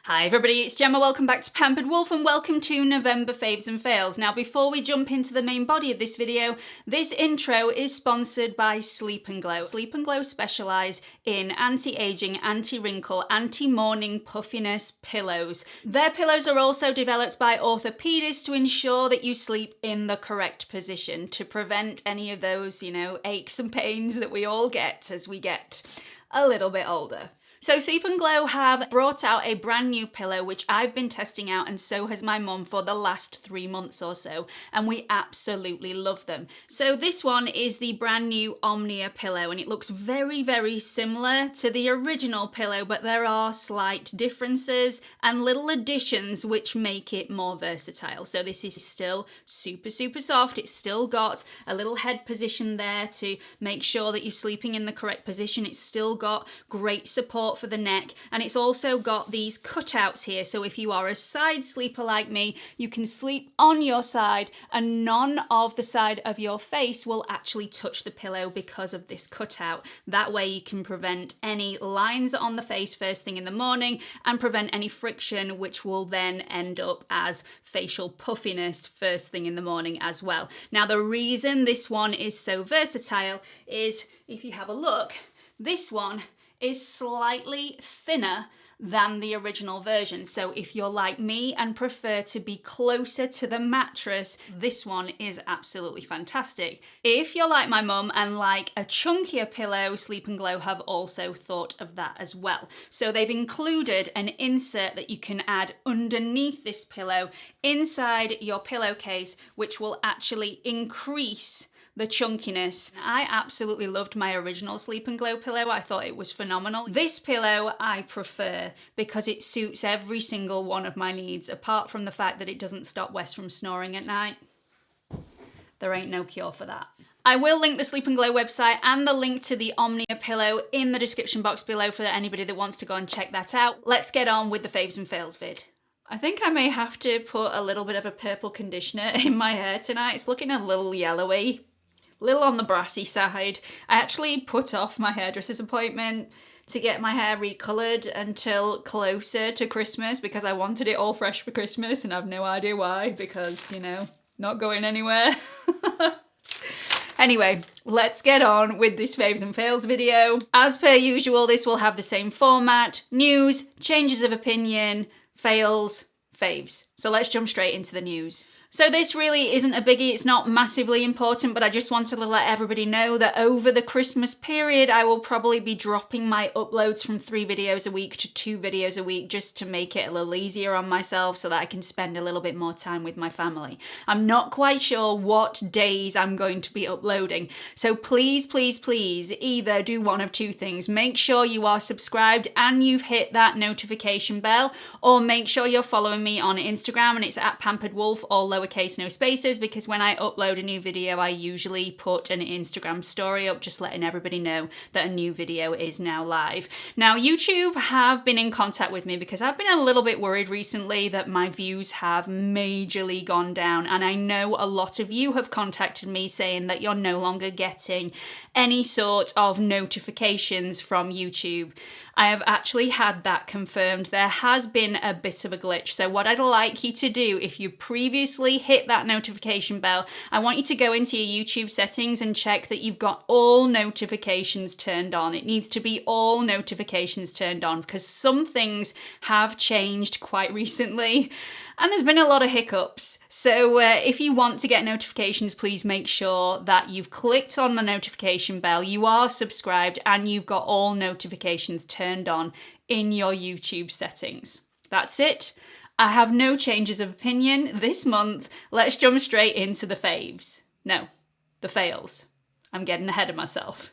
Hi everybody, it's Gemma. Welcome back to Pampered Wolf and welcome to November Faves and Fails. Now before we jump into the main body of this video, this intro is sponsored by Sleep & Glow. Sleep & Glow specialise in anti-aging, anti-wrinkle, anti-morning puffiness pillows. Their pillows are also developed by orthopaedists to ensure that you sleep in the correct position to prevent any of those, aches and pains that we all get as we get a little bit older. So Sleep & Glow have brought out a brand new pillow which I've been testing out, and so has my mum for the last 3 months or so, and we absolutely love them. So this one is the brand new Omnia Pillow, and it looks very, very similar to the original pillow, but there are slight differences and little additions which make it more versatile. So this is still super, super soft. It's still got a little head position there to make sure that you're sleeping in the correct position. It's still got great support for the neck, and it's also got these cutouts here, so if you are a side sleeper like me, you can sleep on your side and none of the side of your face will actually touch the pillow because of this cutout. That way you can prevent any lines on the face first thing in the morning and prevent any friction, which will then end up as facial puffiness first thing in the morning as well. Now the reason this one is so versatile is, if you have a look, this one is slightly thinner than the original version. So if you're like me and prefer to be closer to the mattress, this one is absolutely fantastic. If you're like my mum and like a chunkier pillow, Sleep & Glow have also thought of that as well. So they've included an insert that you can add underneath this pillow inside your pillowcase, which will actually increase the chunkiness. I absolutely loved my original Sleep & Glow pillow. I thought it was phenomenal. This pillow I prefer because it suits every single one of my needs, apart from the fact that it doesn't stop Wes from snoring at night. There ain't no cure for that. I will link the Sleep & Glow website and the link to the Omnia pillow in the description box below for anybody that wants to go and check that out. Let's get on with the Faves and Fails vid. I think I may have to put a little bit of a purple conditioner in my hair tonight. It's looking a little yellowy. Little on the brassy side. I actually put off my hairdresser's appointment to get my hair recoloured until closer to Christmas because I wanted it all fresh for Christmas, and I've no idea why, because, not going anywhere. Anyway, let's get on with this Faves and Fails video. As per usual, this will have the same format: news, changes of opinion, fails, faves. So let's jump straight into the news. So this really isn't a biggie, it's not massively important, but I just wanted to let everybody know that over the Christmas period, I will probably be dropping my uploads from 3 videos a week to 2 videos a week, just to make it a little easier on myself so that I can spend a little bit more time with my family. I'm not quite sure what days I'm going to be uploading, so please, please, please, either do one of 2 things. Make sure you are subscribed and you've hit that notification bell, or make sure you're following me on Instagram, and it's at pamperedwolf, all lowercase, no spaces, because when I upload a new video, I usually put an Instagram story up just letting everybody know that a new video is now live. Now, YouTube have been in contact with me because I've been a little bit worried recently that my views have majorly gone down, and I know a lot of you have contacted me saying that you're no longer getting any sort of notifications from YouTube. I have actually had that confirmed. There has been a bit of a glitch. So what I'd like you to do, if you previously hit that notification bell, I want you to go into your YouTube settings and check that you've got all notifications turned on. It needs to be all notifications turned on because some things have changed quite recently. And there's been a lot of hiccups. So if you want to get notifications, please make sure that you've clicked on the notification bell, you are subscribed, and you've got all notifications turned on in your YouTube settings. That's it. I have no changes of opinion this month. Let's jump straight into the faves. No, the fails. I'm getting ahead of myself.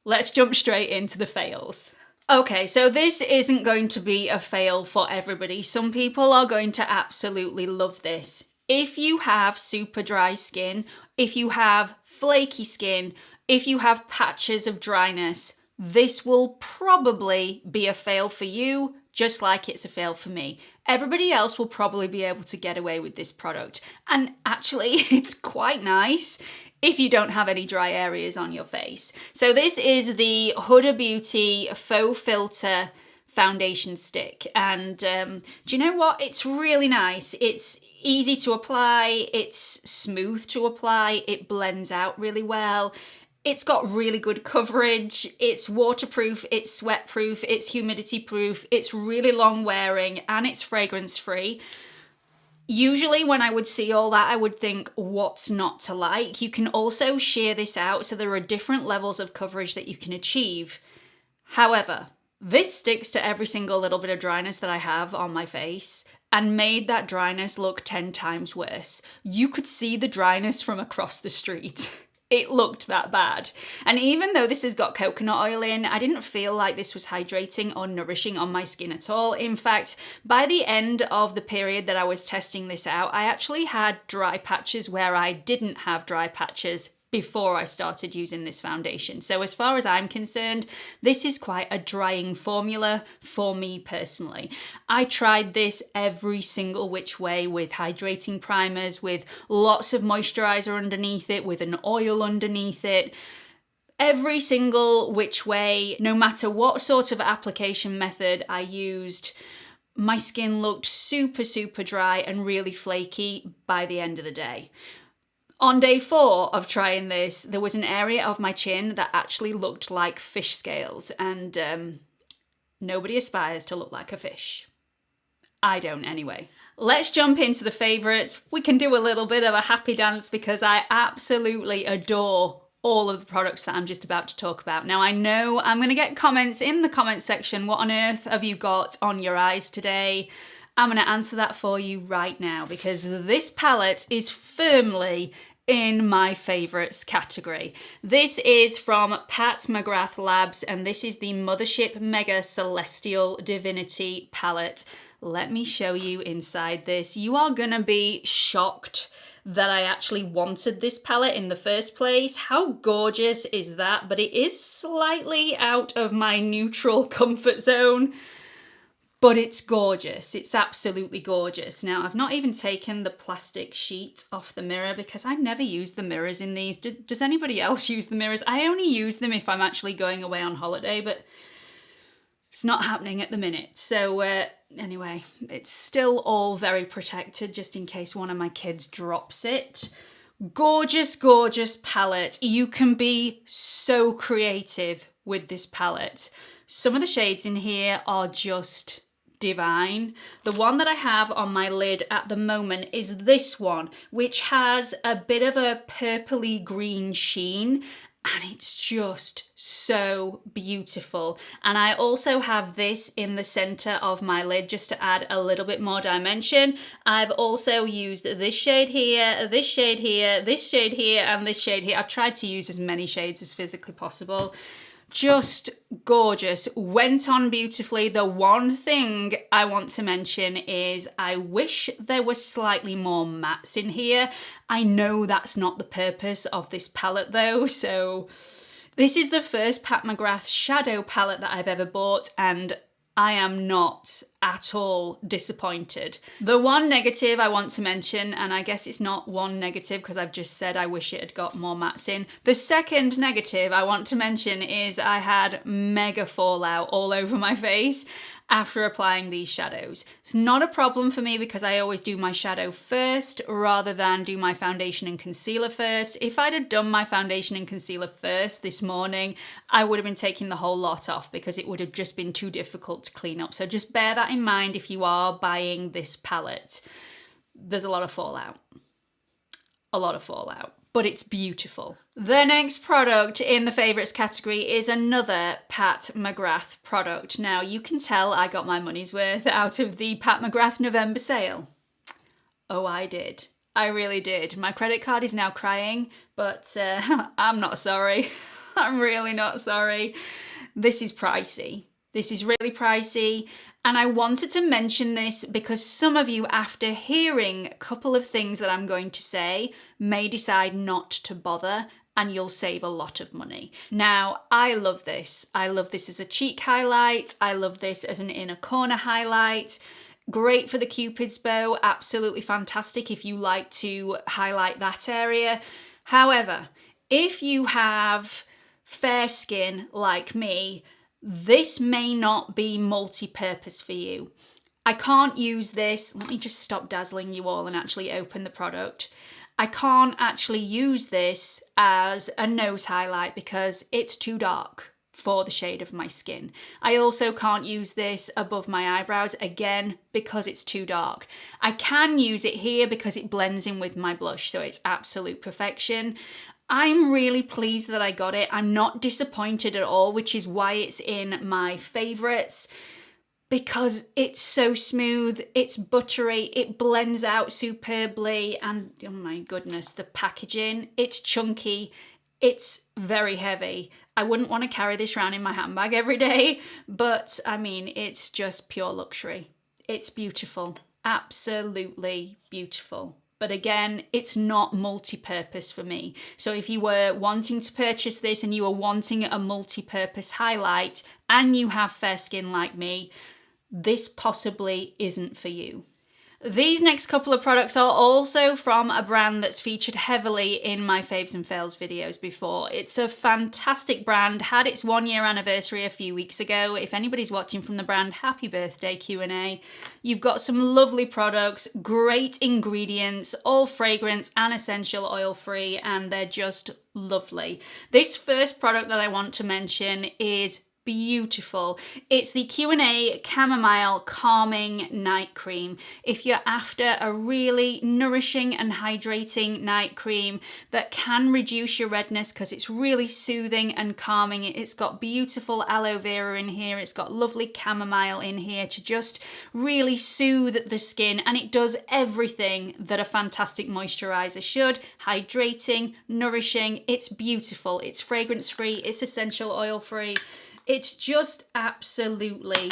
Let's jump straight into the fails. Okay, so this isn't going to be a fail for everybody. Some people are going to absolutely love this. If you have super dry skin, if you have flaky skin, if you have patches of dryness, this will probably be a fail for you, just like it's a fail for me. Everybody else will probably be able to get away with this product. And actually, it's quite nice if you don't have any dry areas on your face. So this is the Huda Beauty Faux Filter foundation stick. And do you know what? It's really nice. It's easy to apply, it's smooth to apply, it blends out really well. It's got really good coverage, it's waterproof, it's sweat proof, it's humidity proof, it's really long wearing, and it's fragrance free. Usually when I would see all that, I would think, what's not to like? You can also shear this out, so there are different levels of coverage that you can achieve. However, this sticks to every single little bit of dryness that I have on my face and made that dryness look 10 times worse. You could see the dryness from across the street. It looked that bad. And even though this has got coconut oil in, I didn't feel like this was hydrating or nourishing on my skin at all. In fact, by the end of the period that I was testing this out, I actually had dry patches where I didn't have dry patches before I started using this foundation. So as far as I'm concerned, this is quite a drying formula for me personally. I tried this every single which way with hydrating primers, with lots of moisturizer underneath it, with an oil underneath it. Every single which way, no matter what sort of application method I used, my skin looked super, super dry and really flaky by the end of the day. On day 4 of trying this, there was an area of my chin that actually looked like fish scales, and nobody aspires to look like a fish. I don't anyway. Let's jump into the favourites. We can do a little bit of a happy dance because I absolutely adore all of the products that I'm just about to talk about. Now I know I'm going to get comments in the comment section, what on earth have you got on your eyes today? I'm going to answer that for you right now because this palette is firmly in my favourites category. This is from Pat McGrath Labs and this is the Mothership Mega Celestial Divinity palette. Let me show you inside this. You are going to be shocked that I actually wanted this palette in the first place. How gorgeous is that? But it is slightly out of my neutral comfort zone. But it's gorgeous. It's absolutely gorgeous. Now, I've not even taken the plastic sheet off the mirror because I never use the mirrors in these. Does anybody else use the mirrors? I only use them if I'm actually going away on holiday, but it's not happening at the minute. So anyway, it's still all very protected just in case one of my kids drops it. Gorgeous, gorgeous palette. You can be so creative with this palette. Some of the shades in here are just divine. The one that I have on my lid at the moment is this one, which has a bit of a purpley green sheen, and it's just so beautiful. And I also have this in the center of my lid just to add a little bit more dimension. I've also used this shade here, this shade here, this shade here, and this shade here. I've tried to use as many shades as physically possible. Just gorgeous, went on beautifully. The one thing I want to mention is I wish there was slightly more mattes in here. I know that's not the purpose of this palette though, so this is the first Pat McGrath shadow palette that I've ever bought and I am not at all disappointed. The one negative I want to mention, and I guess it's not one negative because I've just said I wish it had got more mattes in. The second negative I want to mention is I had mega fallout all over my face after applying these shadows. It's not a problem for me because I always do my shadow first rather than do my foundation and concealer first. If I'd have done my foundation and concealer first this morning, I would have been taking the whole lot off because it would have just been too difficult to clean up. So just bear that in mind if you are buying this palette. There's a lot of fallout. A lot of fallout. But it's beautiful. The next product in the favourites category is another Pat McGrath product. Now you can tell I got my money's worth out of the Pat McGrath November sale. Oh, I did. I really did. My credit card is now crying, but I'm not sorry. I'm really not sorry. This is pricey. This is really pricey. And I wanted to mention this because some of you, after hearing a couple of things that I'm going to say, may decide not to bother and you'll save a lot of money. Now, I love this. I love this as a cheek highlight. I love this as an inner corner highlight. Great for the Cupid's bow. Absolutely fantastic if you like to highlight that area. However, if you have fair skin like me, this may not be multi-purpose for you. I can't use this. Let me just stop dazzling you all and actually open the product. I can't actually use this as a nose highlight because it's too dark for the shade of my skin. I also can't use this above my eyebrows, again, because it's too dark. I can use it here because it blends in with my blush, so it's absolute perfection. I'm really pleased that I got it. I'm not disappointed at all, which is why it's in my favorites, because it's so smooth, it's buttery, it blends out superbly, and oh my goodness, the packaging, it's chunky, it's very heavy. I wouldn't want to carry this around in my handbag every day, but I mean, it's just pure luxury. It's beautiful, absolutely beautiful. But again, it's not multi-purpose for me. So if you were wanting to purchase this and you were wanting a multi-purpose highlight and you have fair skin like me, this possibly isn't for you. These next couple of products are also from a brand that's featured heavily in my Faves and Fails videos before. It's a fantastic brand, had its 1-year anniversary a few weeks ago. If anybody's watching from the brand, happy birthday, Q+A. You've got some lovely products, great ingredients, all fragrance and essential oil free, and they're just lovely. This first product that I want to mention is beautiful. It's the Q+A Chamomile Calming Night Cream. If you're after a really nourishing and hydrating night cream that can reduce your redness because it's really soothing and calming. It's got beautiful aloe vera in here. It's got lovely chamomile in here to just really soothe the skin, and it does everything that a fantastic moisturizer should. Hydrating, nourishing, it's beautiful. It's fragrance free, it's essential oil free. It's just absolutely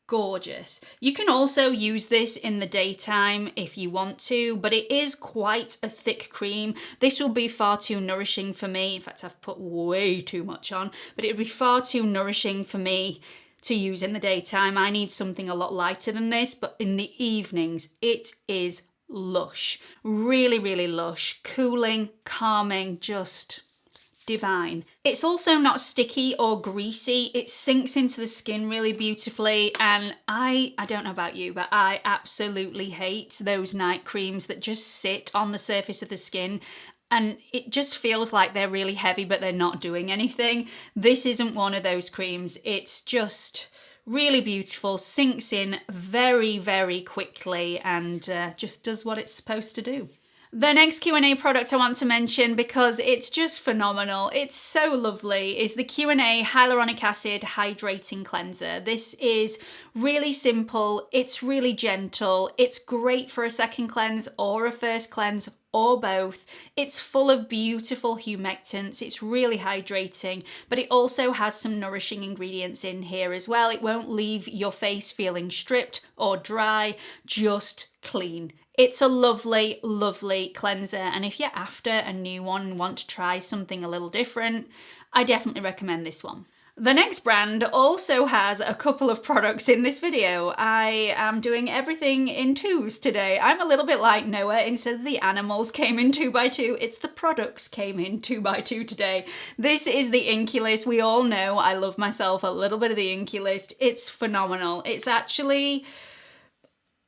gorgeous. You can also use this in the daytime if you want to, but it is quite a thick cream. This will be far too nourishing for me. In fact, I've put way too much on, but it would be far too nourishing for me to use in the daytime. I need something a lot lighter than this, but in the evenings, it is lush. Really, really lush. Cooling, calming, just divine. It's also not sticky or greasy. It sinks into the skin really beautifully, and I don't know about you, but I absolutely hate those night creams that just sit on the surface of the skin and it just feels like they're really heavy but they're not doing anything. This isn't one of those creams. It's just really beautiful, sinks in very, very quickly, and just does what it's supposed to do. The next Q+A product I want to mention, because it's just phenomenal, it's so lovely, is the Q+A Hyaluronic Acid Hydrating Cleanser. This is really simple, it's really gentle, it's great for a second cleanse or a first cleanse or both. It's full of beautiful humectants, it's really hydrating, but it also has some nourishing ingredients in here as well. It won't leave your face feeling stripped or dry, just clean. It's a lovely, lovely cleanser, and if you're after a new one and want to try something a little different, I definitely recommend this one. The next brand also has a couple of products in this video. I am doing everything in twos today. I'm a little bit like Noah. Instead of the animals came in 2x2, it's the products came in 2x2 today. This is the INKEY list. We all know I love myself a little bit of the INKEY list. It's phenomenal. It's actually,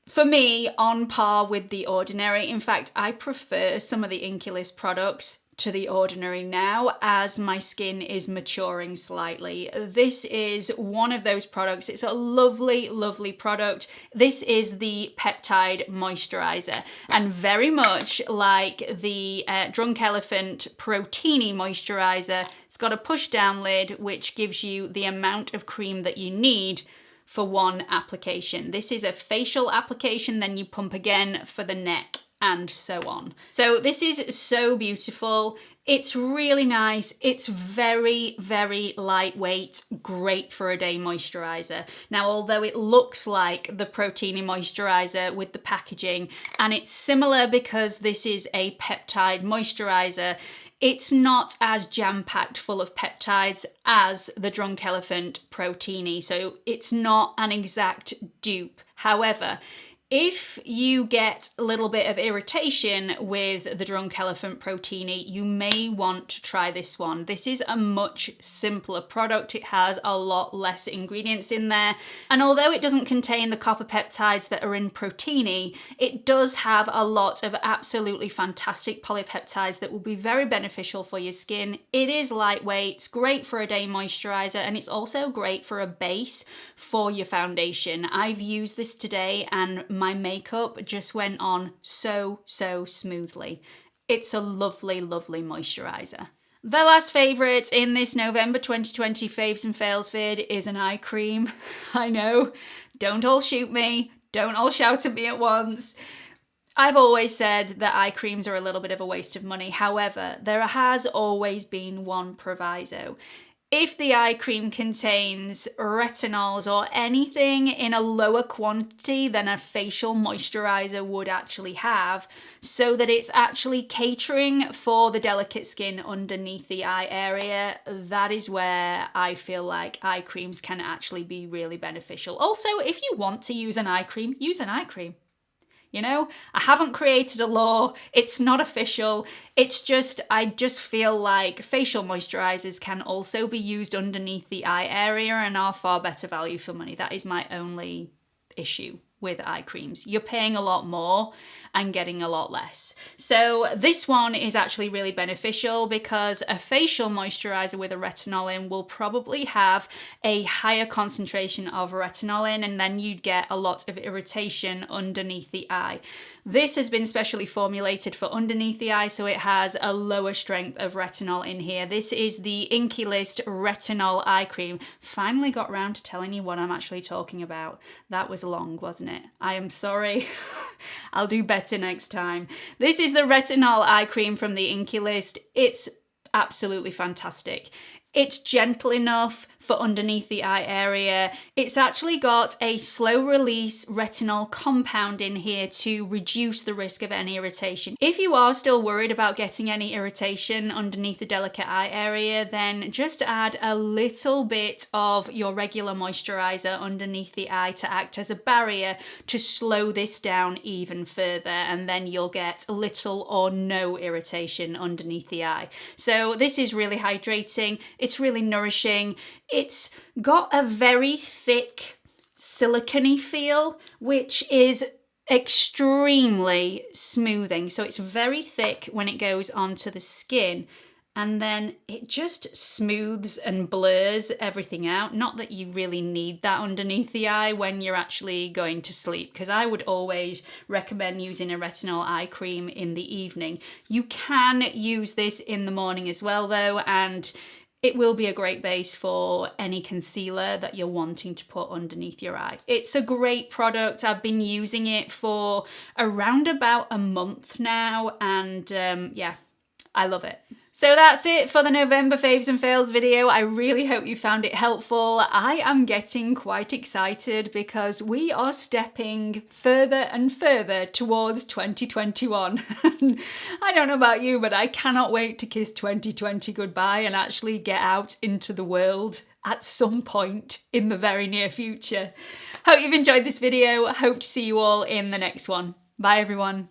for me, on par with The Ordinary. In fact, I prefer some of the INKEY list products to The Ordinary now as my skin is maturing slightly. This is one of those products. It's a lovely, lovely product. This is the Peptide Moisturizer, and very much like the Drunk Elephant Protini Moisturizer, it's got a push down lid which gives you the amount of cream that you need for one application. This is a facial application, then you pump again for the neck, and so on. So this is so beautiful. It's really nice. It's very, very lightweight, great for a day moisturizer. Now, although it looks like the Protini moisturizer with the packaging, and it's similar because this is a peptide moisturizer, it's not as jam-packed full of peptides as the Drunk Elephant Protini, so it's not an exact dupe. However, If you get a little bit of irritation with the Drunk Elephant Protini, you may want to try this one. This is a much simpler product. It has a lot less ingredients in there. And although it doesn't contain the copper peptides that are in Protini, it does have a lot of absolutely fantastic polypeptides that will be very beneficial for your skin. It is lightweight, it's great for a day moisturizer, and it's also great for a base for your foundation. I've used this today and my makeup just went on so smoothly. It's a lovely, lovely moisturizer. The last favourite in this November 2020 Faves and Fails vid is an eye cream. I know, don't all shoot me, don't all shout at me at once. I've always said that eye creams are a little bit of a waste of money. However, there has always been one proviso. If the eye cream contains retinols or anything in a lower quantity than a facial moisturizer would actually have, so that it's actually catering for the delicate skin underneath the eye area, that is where I feel like eye creams can actually be really beneficial. Also, if you want to use an eye cream, use an eye cream. You know, I haven't created a law, it's not official, it's just, I just feel like facial moisturizers can also be used underneath the eye area and are far better value for money. That is my only issue with eye creams. You're paying a lot more and getting a lot less. So this one is actually really beneficial because a facial moisturizer with a retinol in will probably have a higher concentration of retinol in, and then you'd get a lot of irritation underneath the eye. This has been specially formulated for underneath the eye, so it has a lower strength of retinol in here. This is the INKEY List Retinol Eye Cream. Finally got round to telling you what I'm actually talking about. That was long, wasn't it? I am sorry. I'll do better next time. This is the Retinol Eye Cream from the INKEY List. It's absolutely fantastic. It's gentle enough for underneath the eye area. It's actually got a slow release retinol compound in here to reduce the risk of any irritation. If you are still worried about getting any irritation underneath the delicate eye area, then just add a little bit of your regular moisturizer underneath the eye to act as a barrier to slow this down even further, and then you'll get little or no irritation underneath the eye. So this is really hydrating, it's really nourishing. It's got a very thick silicone-y feel, which is extremely smoothing. So it's very thick when it goes onto the skin, and then it just smooths and blurs everything out. Not that you really need that underneath the eye when you're actually going to sleep, because I would always recommend using a retinol eye cream in the evening. You can use this in the morning as well though, and it will be a great base for any concealer that you're wanting to put underneath your eye. It's a great product. I've been using it for around about a month now, and yeah, I love it. So that's it for the November Faves and Fails video. I really hope you found it helpful. I am getting quite excited because we are stepping further and further towards 2021. I don't know about you, but I cannot wait to kiss 2020 goodbye and actually get out into the world at some point in the very near future. Hope you've enjoyed this video. I hope to see you all in the next one. Bye everyone.